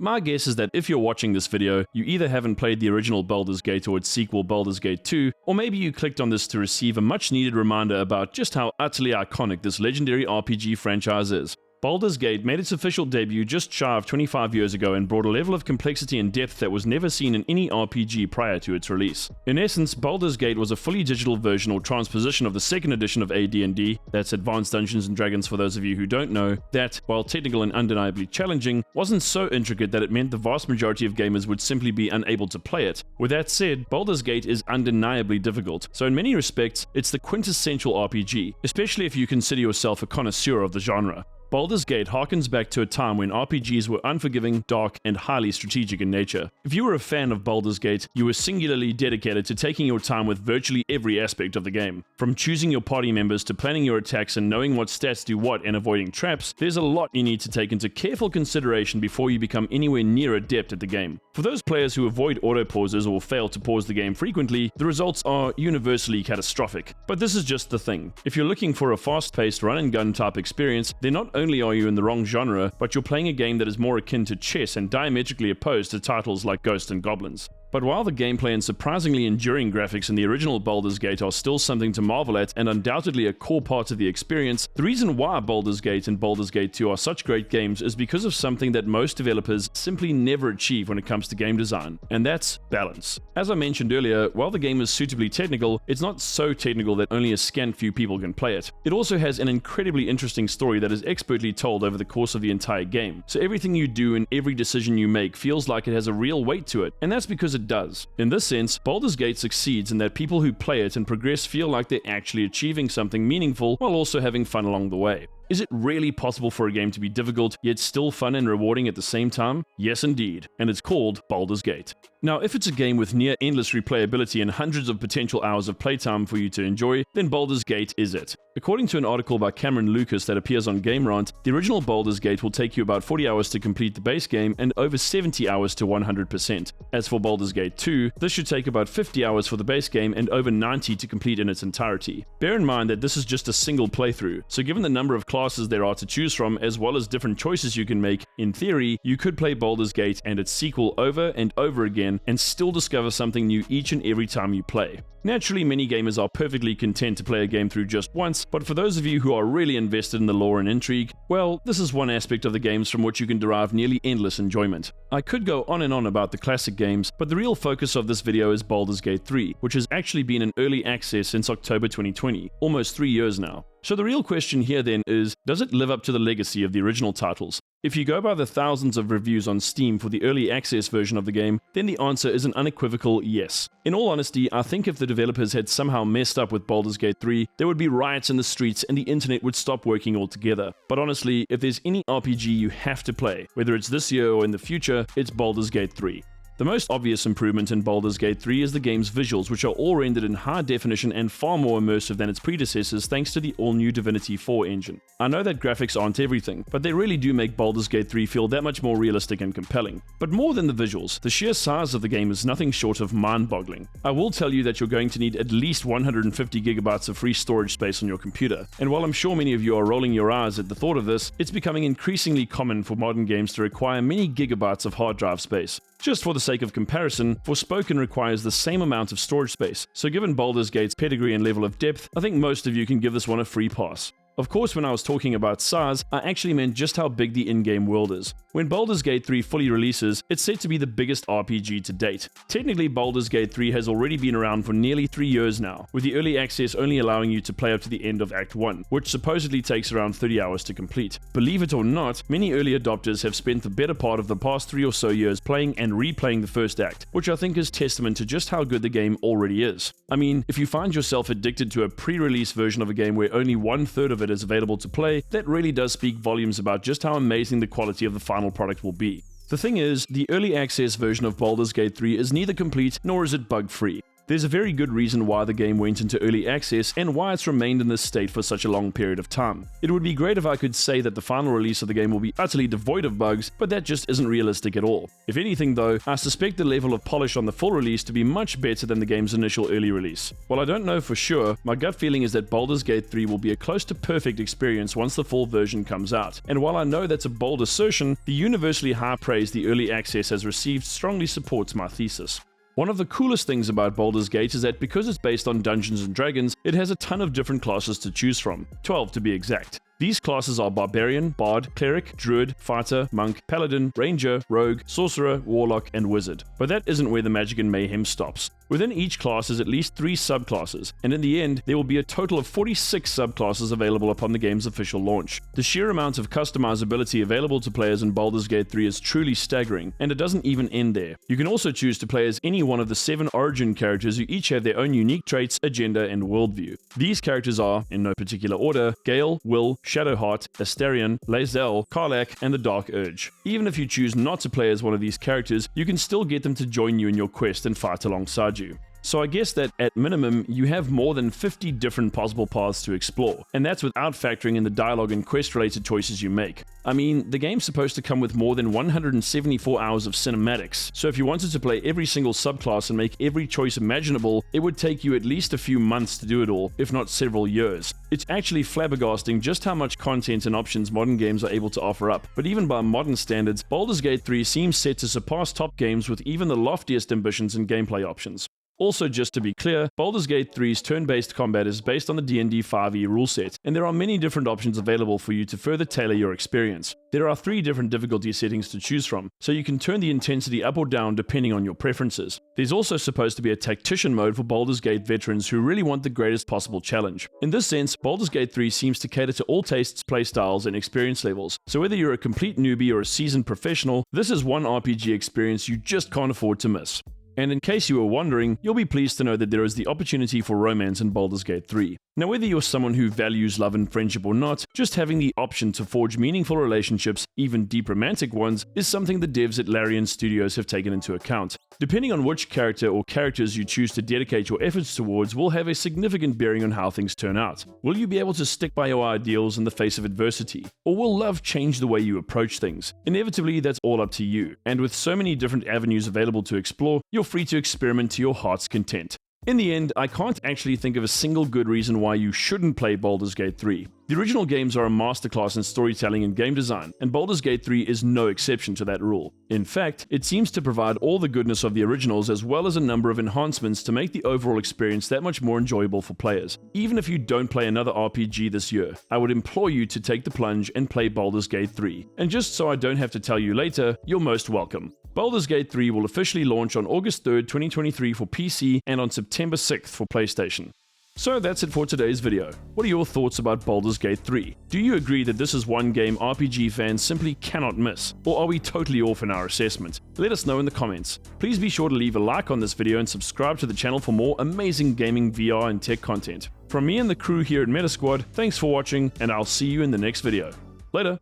My guess is that if you're watching this video, you either haven't played the original Baldur's Gate or its sequel Baldur's Gate 2, or maybe you clicked on this to receive a much needed reminder about just how utterly iconic this legendary RPG franchise is. Baldur's Gate made its official debut just shy of 25 years ago and brought a level of complexity and depth that was never seen in any RPG prior to its release. In essence, Baldur's Gate was a fully digital version or transposition of the second edition of AD&D, that's Advanced Dungeons & Dragons for those of you who don't know, that, while technical and undeniably challenging, wasn't so intricate that it meant the vast majority of gamers would simply be unable to play it. With that said, Baldur's Gate is undeniably difficult, so in many respects, it's the quintessential RPG, especially if you consider yourself a connoisseur of the genre. Baldur's Gate harkens back to a time when RPGs were unforgiving, dark, and highly strategic in nature. If you were a fan of Baldur's Gate, you were singularly dedicated to taking your time with virtually every aspect of the game. From choosing your party members to planning your attacks and knowing what stats do what and avoiding traps, there's a lot you need to take into careful consideration before you become anywhere near adept at the game. For those players who avoid auto pauses or fail to pause the game frequently, the results are universally catastrophic. But this is just the thing. If you're looking for a fast-paced run-and-gun type experience, then not only are you in the wrong genre, but you're playing a game that is more akin to chess and diametrically opposed to titles like Ghosts and Goblins. But while the gameplay and surprisingly enduring graphics in the original Baldur's Gate are still something to marvel at and undoubtedly a core part of the experience, the reason why Baldur's Gate and Baldur's Gate 2 are such great games is because of something that most developers simply never achieve when it comes to game design, and that's balance. As I mentioned earlier, while the game is suitably technical, it's not so technical that only a scant few people can play it. It also has an incredibly interesting story that is expertly told over the course of the entire game, so everything you do and every decision you make feels like it has a real weight to it, and that's because it does. In this sense, Baldur's Gate succeeds in that people who play it and progress feel like they're actually achieving something meaningful while also having fun along the way. Is it really possible for a game to be difficult, yet still fun and rewarding at the same time? Yes indeed, and it's called Baldur's Gate. Now, if it's a game with near endless replayability and hundreds of potential hours of playtime for you to enjoy, then Baldur's Gate is it. According to an article by Cameron Lucas that appears on GameRant, the original Baldur's Gate will take you about 40 hours to complete the base game and over 70 hours to 100%. As for Baldur's Gate 2, this should take about 50 hours for the base game and over 90 to complete in its entirety. Bear in mind that this is just a single playthrough, so given the number of classes there are to choose from as well as different choices you can make, in theory, you could play Baldur's Gate and its sequel over and over again and still discover something new each and every time you play. Naturally, many gamers are perfectly content to play a game through just once, but for those of you who are really invested in the lore and intrigue, well, this is one aspect of the games from which you can derive nearly endless enjoyment. I could go on and on about the classic games, but the real focus of this video is Baldur's Gate 3, which has actually been in early access since October 2020, almost 3 years now. So the real question here then is, does it live up to the legacy of the original titles? If you go by the thousands of reviews on Steam for the early access version of the game, then the answer is an unequivocal yes. In all honesty, I think if the developers had somehow messed up with Baldur's Gate 3, there would be riots in the streets and the internet would stop working altogether. But honestly, if there's any RPG you have to play, whether it's this year or in the future, it's Baldur's Gate 3. The most obvious improvement in Baldur's Gate 3 is the game's visuals, which are all rendered in high definition and far more immersive than its predecessors thanks to the all-new Divinity 4 engine. I know that graphics aren't everything, but they really do make Baldur's Gate 3 feel that much more realistic and compelling. But more than the visuals, the sheer size of the game is nothing short of mind-boggling. I will tell you that you're going to need at least 150 gigabytes of free storage space on your computer, and while I'm sure many of you are rolling your eyes at the thought of this, it's becoming increasingly common for modern games to require many gigabytes of hard drive space. Just for the sake of comparison, Forspoken requires the same amount of storage space, so given Baldur's Gate's pedigree and level of depth, I think most of you can give this one a free pass. Of course, when I was talking about size, I actually meant just how big the in-game world is. When Baldur's Gate 3 fully releases, it's said to be the biggest RPG to date. Technically, Baldur's Gate 3 has already been around for nearly 3 years now, with the early access only allowing you to play up to the end of Act 1, which supposedly takes around 30 hours to complete. Believe it or not, many early adopters have spent the better part of the past 3 or so years playing and replaying the first act, which I think is testament to just how good the game already is. I mean, if you find yourself addicted to a pre-release version of a game where only 1/3 of it is available to play, that really does speak volumes about just how amazing the quality of the final product will be. The thing is, the early access version of Baldur's Gate 3 is neither complete nor is it bug-free. There's a very good reason why the game went into early access and why it's remained in this state for such a long period of time. It would be great if I could say that the final release of the game will be utterly devoid of bugs, but that just isn't realistic at all. If anything though, I suspect the level of polish on the full release to be much better than the game's initial early release. While I don't know for sure, my gut feeling is that Baldur's Gate 3 will be a close to perfect experience once the full version comes out. And while I know that's a bold assertion, the universally high praise the early access has received strongly supports my thesis. One of the coolest things about Baldur's Gate is that because it's based on Dungeons & Dragons, it has a ton of different classes to choose from, 12 to be exact. These classes are Barbarian, Bard, Cleric, Druid, Fighter, Monk, Paladin, Ranger, Rogue, Sorcerer, Warlock, and Wizard. But that isn't where the magic and mayhem stops. Within each class is at least 3 subclasses, and in the end, there will be a total of 46 subclasses available upon the game's official launch. The sheer amount of customizability available to players in Baldur's Gate 3 is truly staggering, and it doesn't even end there. You can also choose to play as any one of the 7 origin characters who each have their own unique traits, agenda, and worldview. These characters are, in no particular order, Gale, Will, Shadowheart, Astarion, Lae'zel, Karlach, and the Dark Urge. Even if you choose not to play as one of these characters, you can still get them to join you in your quest and fight alongside you. So I guess that at minimum, you have more than 50 different possible paths to explore, and that's without factoring in the dialogue and quest-related choices you make. I mean, the game's supposed to come with more than 174 hours of cinematics, so if you wanted to play every single subclass and make every choice imaginable, it would take you at least a few months to do it all, if not several years. It's actually flabbergasting just how much content and options modern games are able to offer up, but even by modern standards, Baldur's Gate 3 seems set to surpass top games with even the loftiest ambitions and gameplay options. Also, just to be clear, Baldur's Gate 3's turn-based combat is based on the D&D 5e rule set, and there are many different options available for you to further tailor your experience. There are 3 different difficulty settings to choose from, so you can turn the intensity up or down depending on your preferences. There's also supposed to be a tactician mode for Baldur's Gate veterans who really want the greatest possible challenge. In this sense, Baldur's Gate 3 seems to cater to all tastes, playstyles, and experience levels, so whether you're a complete newbie or a seasoned professional, this is one RPG experience you just can't afford to miss. And in case you were wondering, you'll be pleased to know that there is the opportunity for romance in Baldur's Gate 3. Now, whether you're someone who values love and friendship or not, just having the option to forge meaningful relationships, even deep romantic ones, is something the devs at Larian Studios have taken into account. Depending on which character or characters you choose to dedicate your efforts towards will have a significant bearing on how things turn out. Will you be able to stick by your ideals in the face of adversity? Or will love change the way you approach things? Inevitably, that's all up to you. And with so many different avenues available to explore, you're free to experiment to your heart's content. In the end, I can't actually think of a single good reason why you shouldn't play Baldur's Gate 3. The original games are a masterclass in storytelling and game design, and Baldur's Gate 3 is no exception to that rule. In fact, it seems to provide all the goodness of the originals as well as a number of enhancements to make the overall experience that much more enjoyable for players. Even if you don't play another RPG this year, I would implore you to take the plunge and play Baldur's Gate 3. And just so I don't have to tell you later, you're most welcome. Baldur's Gate 3 will officially launch on August 3rd, 2023 for PC and on September 6th for PlayStation. So that's it for today's video. What are your thoughts about Baldur's Gate 3? Do you agree that this is one game RPG fans simply cannot miss? Or are we totally off in our assessment? Let us know in the comments. Please be sure to leave a like on this video and subscribe to the channel for more amazing gaming, VR, and tech content. From me and the crew here at Metasquad, thanks for watching, and I'll see you in the next video. Later!